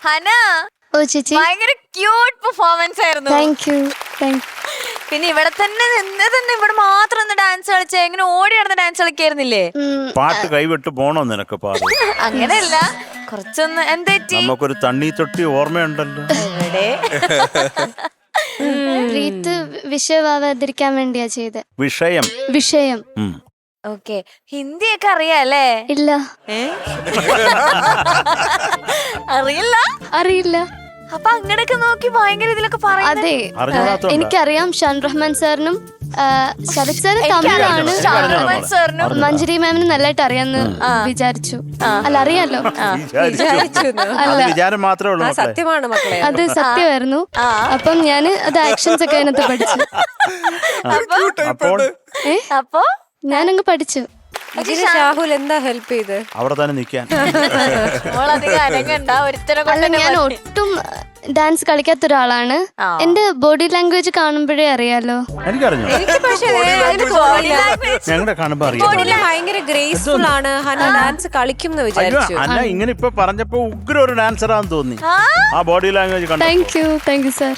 ഹന ഓ ചേച്ചി, ഭയങ്കര cute performance ആയിരുന്നു. Thank you. പിന്നെ ഇവിടെ തന്നെ ഇവിടെ മാത്രം ഒന്ന് ഡാൻസ് കളിച്ച എങ്ങനെ ഓടി നടന്ന് ഡാൻസ് കളിക്കായിരുന്നില്ലേ? പാട്ട് കൈവിട്ട് പോണോ നിനക്ക് പാട്? അങ്ങനെയല്ല, കുറച്ചൊന്ന് എന്തെറ്റി നമുക്കൊരു തണ്ണി തൊട്ടി ഓർമ്മയുണ്ടല്ലോ. ഇവിടെ റീത്ത് വിഷയമാവാതിരിക്കാൻ വേണ്ടിയാ ചെയ്ത്. വിഷയം ഓക്കെ. ഹിന്ദിയൊക്കെ അറിയാല്ലേ? ഇല്ല, അറിയില്ല. അപ്പൊ അങ്ങനെയൊക്കെ നോക്കി ഭയങ്കര ഇതിലൊക്കെ പറയുന്നത്. അതെ, അറിഞ്ഞൂടാത്തോണ്ടാ. എനിക്കറിയാം ഷാൻറഹ്മാൻ സാറിനും ശരത് സാറും തമിഴാണ്. മഞ്ജരി മാമിന് നല്ലതായിട്ട് അറിയാന്ന് വിചാരിച്ചു. അല്ല, അറിയാലോ. അത് വിചാരം മാത്രമേ ഉള്ളൂ. സത്യമാണ് മക്കളെ, അത് സത്യമായിരുന്നു. അപ്പം ഞാന് അത് ആക്ഷൻസ് ഒക്കെ അതിനകത്ത് പഠിച്ചു. അപ്പൊ ഞാനങ്ങ് പഠിച്ചു. ഷാഹുൽ എന്താ ഹെൽപ്പ് ചെയ്ത് അവിടെ തന്നെ നിൽക്കാൻ? അല്ല, ഞാൻ ഒട്ടും ഡാൻസ് കളിക്കാത്ത ഒരാളാണ്. എന്റെ ബോഡി ലാംഗ്വേജ് കാണുമ്പോഴേ അറിയാലോ. എനിക്കറിഞ്ഞു. എനിക്ക് പക്ഷേ ഞങ്ങളുടെ കാണുമ്പോ അറിയാം. ഭയങ്കര ഗ്രേസ്ഫുൾ ആണ്. ഹന ഡാൻസ് കളിക്കും എന്ന് വിചാരിച്ചു. അല്ല, ഇങ്ങനെ ഇപ്പൊ പറഞ്ഞപ്പോ ഉഗ്ര ഒരു ഡാൻസറാന്ന് തോന്നി. ആ ബോഡി ലാംഗ്വേജ് കണ്ടു. Thank you sir.